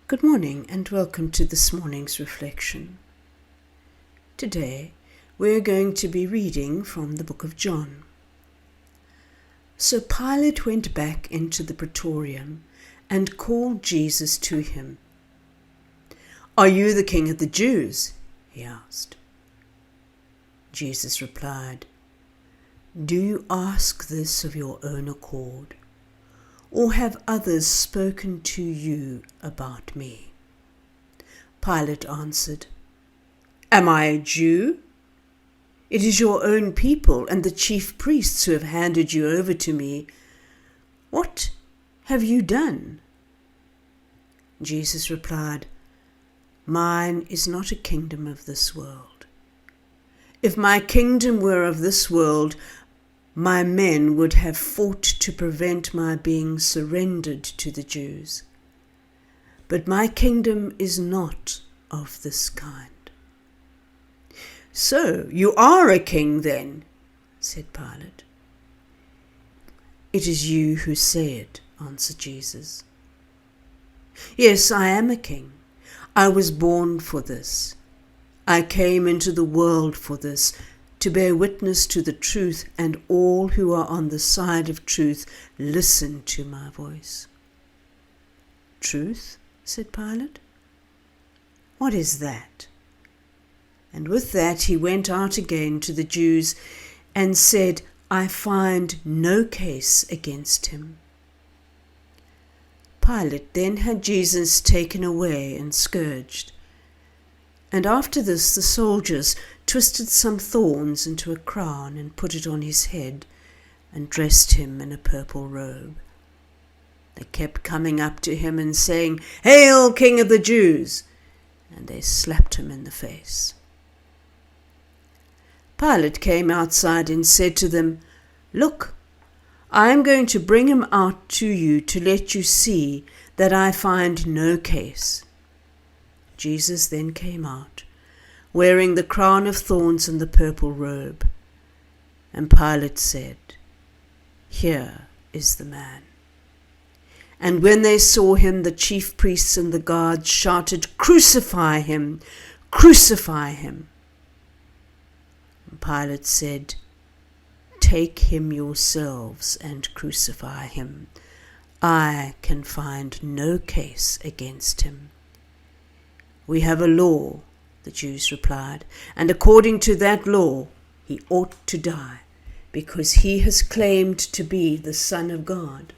Good morning and welcome to this morning's reflection. Today we're going to be reading from the book of John. So Pilate went back into the praetorium and called Jesus to him. "Are you the king of the Jews?" he asked. Jesus replied, "Do you ask this of your own accord? Or have others spoken to you about me?" Pilate answered, "Am I a Jew? It is your own people and the chief priests who have handed you over to me. What have you done?" Jesus replied, "Mine is not a kingdom of this world. If my kingdom were of this world, my men would have fought to prevent my being surrendered to the Jews. But my kingdom is not of this kind." "So you are a king then?" said Pilate. "It is you who say it," answered Jesus. "Yes, I am a king. I was born for this. I came into the world for this, to bear witness to the truth, and all who are on the side of truth listen to my voice." "Truth?" said Pilate. "What is that?" And with that he went out again to the Jews and said, "I find no case against him." Pilate then had Jesus taken away and scourged. And after this the soldiers twisted some thorns into a crown and put it on his head and dressed him in a purple robe. They kept coming up to him and saying, "Hail, King of the Jews!" And they slapped him in the face. Pilate came outside and said to them, "Look, I am going to bring him out to you to let you see that I find no case." Jesus then came out, wearing the crown of thorns and the purple robe. And Pilate said, "Here is the man." And when they saw him, the chief priests and the guards shouted, "Crucify him! Crucify him!" And Pilate said, "Take him yourselves and crucify him. I can find no case against him." "We have a law," the Jews replied, "and according to that law he ought to die, because he has claimed to be the Son of God."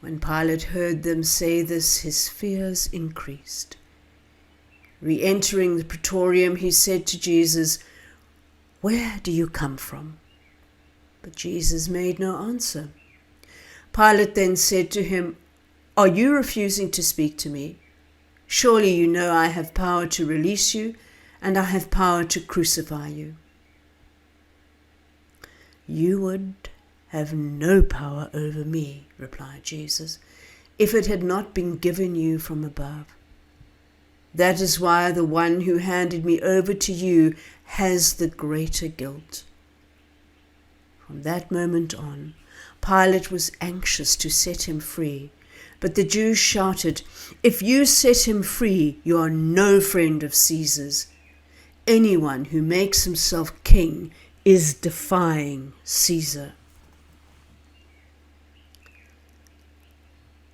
When Pilate heard them say this, his fears increased. Re-entering the praetorium, he said to Jesus, "Where do you come from?" But Jesus made no answer. Pilate then said to him, "Are you refusing to speak to me? Surely you know I have power to release you, and I have power to crucify you." "You would have no power over me," replied Jesus, "if it had not been given you from above. That is why the one who handed me over to you has the greater guilt." From that moment on, Pilate was anxious to set him free. But the Jews shouted, "If you set him free, you are no friend of Caesar's. Anyone who makes himself king is defying Caesar."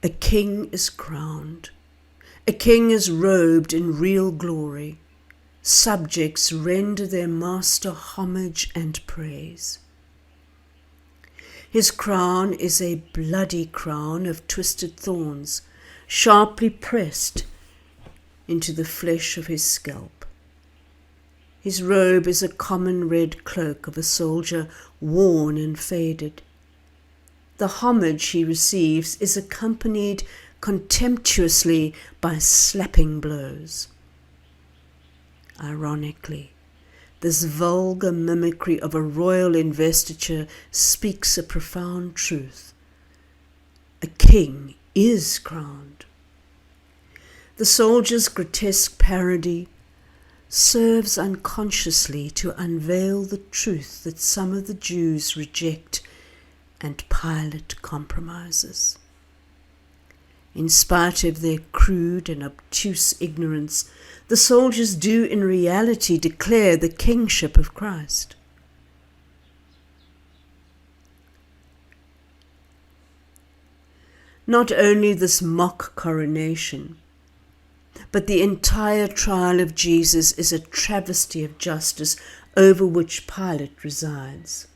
A king is crowned. A king is robed in real glory. Subjects render their master homage and praise. His crown is a bloody crown of twisted thorns, sharply pressed into the flesh of his scalp. His robe is a common red cloak of a soldier, worn and faded. The homage he receives is accompanied contemptuously by slapping blows. Ironically, this vulgar mimicry of a royal investiture speaks a profound truth. A king is crowned. The soldier's grotesque parody serves unconsciously to unveil the truth that some of the Jews reject and Pilate compromises. In spite of their crude and obtuse ignorance, the soldiers do in reality declare the kingship of Christ. Not only this mock coronation, but the entire trial of Jesus is a travesty of justice over which Pilate presides.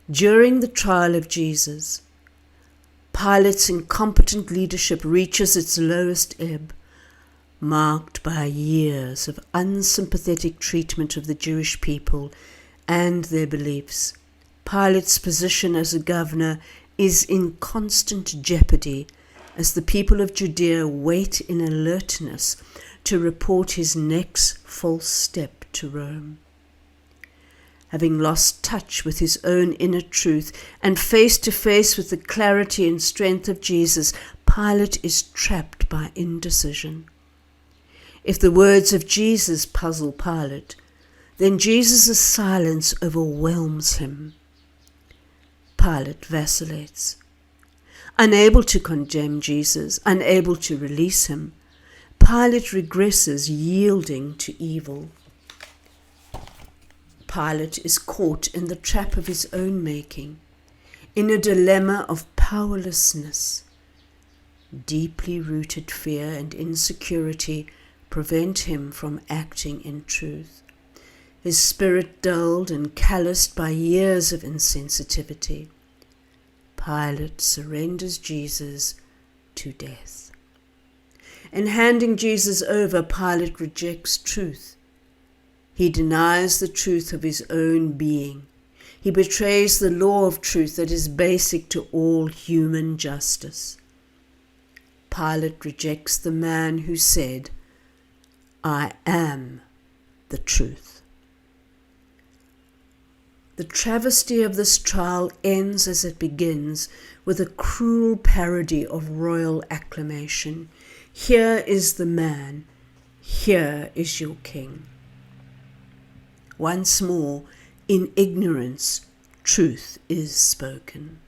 During the trial of Jesus, Pilate's incompetent leadership reaches its lowest ebb, marked by years of unsympathetic treatment of the Jewish people and their beliefs. Pilate's position as a governor is in constant jeopardy as the people of Judea wait in alertness to report his next false step to Rome. Having lost touch with his own inner truth and face to face with the clarity and strength of Jesus, Pilate is trapped by indecision. If the words of Jesus puzzle Pilate, then Jesus' silence overwhelms him. Pilate vacillates. Unable to condemn Jesus, unable to release him, Pilate regresses, yielding to evil. Pilate is caught in the trap of his own making, in a dilemma of powerlessness. Deeply rooted fear and insecurity prevent him from acting in truth. His spirit dulled and calloused by years of insensitivity, Pilate surrenders Jesus to death. In handing Jesus over, Pilate rejects truth. He denies the truth of his own being. He betrays the law of truth that is basic to all human justice. Pilate rejects the man who said, "I am the truth." The travesty of this trial ends as it begins, with a cruel parody of royal acclamation. Here is the man, here is your king. Once more, in ignorance, truth is spoken.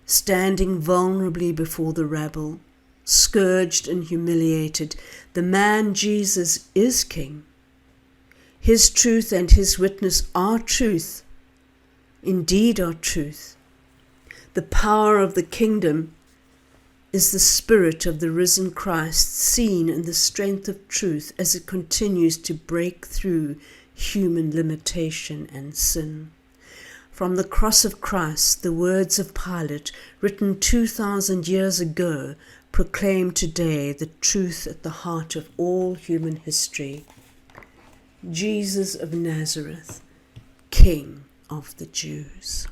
Standing vulnerably before the rabble, scourged and humiliated, the man Jesus is king. His truth and his witness are truth, indeed are truth. The power of the kingdom is the spirit of the risen Christ, seen in the strength of truth as it continues to break through human limitation and sin. From the cross of Christ, the words of Pilate, written 2,000 years ago, proclaim today the truth at the heart of all human history. Jesus of Nazareth, King of the Jews.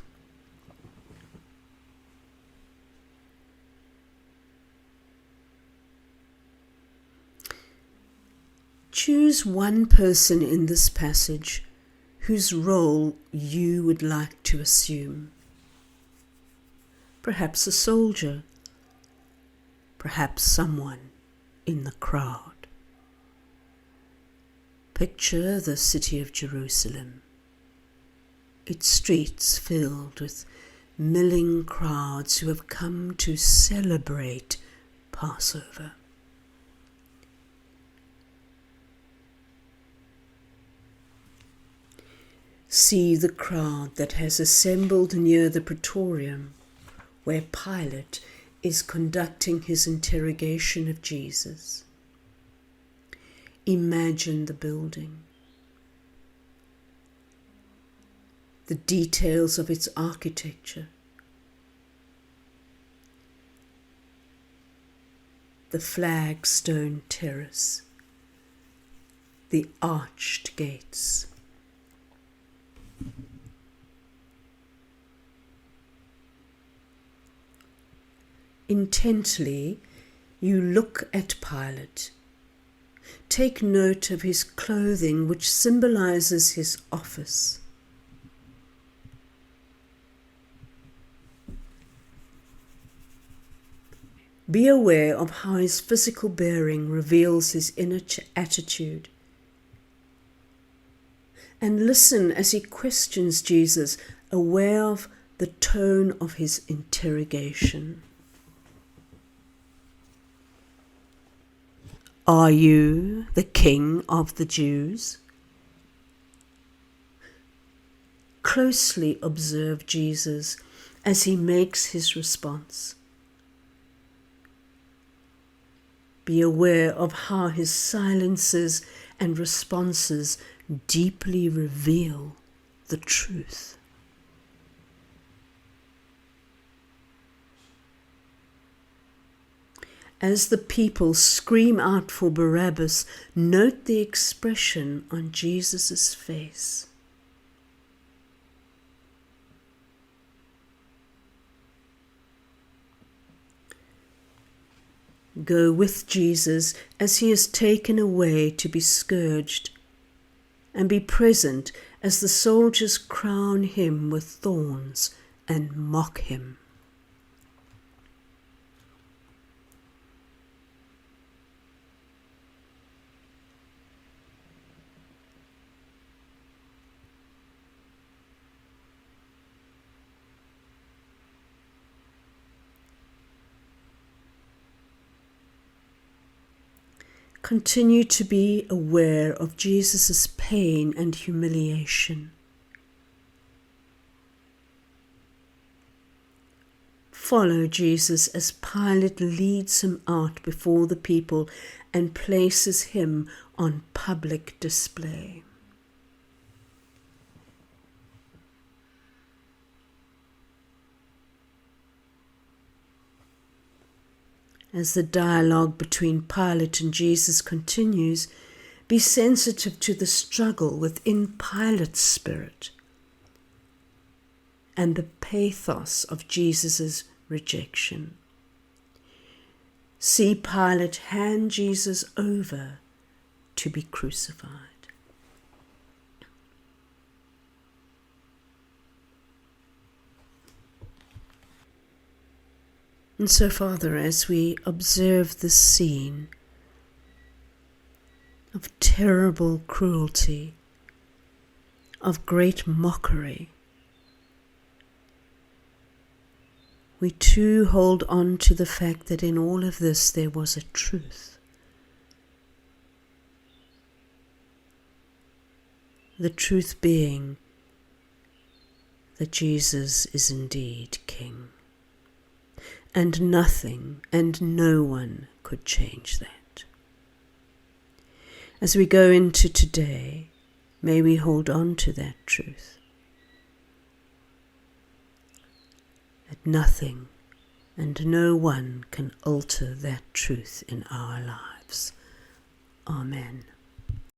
Choose one person in this passage whose role you would like to assume. Perhaps a soldier, perhaps someone in the crowd. Picture the city of Jerusalem, its streets filled with milling crowds who have come to celebrate Passover. See the crowd that has assembled near the Praetorium, where Pilate is conducting his interrogation of Jesus. Imagine the building, the details of its architecture, the flagstone terrace, the arched gates. Intently, you look at Pilate. Take note of his clothing, which symbolizes his office. Be aware of how his physical bearing reveals his inner attitude. And listen as he questions Jesus, aware of the tone of his interrogation. Are you the King of the Jews? Closely observe Jesus as he makes his response. Be aware of how his silences and responses deeply reveal the truth. As the people scream out for Barabbas, note the expression on Jesus' face. Go with Jesus as he is taken away to be scourged, and be present as the soldiers crown him with thorns and mock him. Continue to be aware of Jesus' pain and humiliation. Follow Jesus as Pilate leads him out before the people and places him on public display. As the dialogue between Pilate and Jesus continues, be sensitive to the struggle within Pilate's spirit and the pathos of Jesus' rejection. See Pilate hand Jesus over to be crucified. And so, Father, as we observe this scene of terrible cruelty, of great mockery, we too hold on to the fact that in all of this there was a truth. The truth being that Jesus is indeed King. And nothing and no one could change that. As we go into today, may we hold on to that truth. That nothing and no one can alter that truth in our lives. Amen.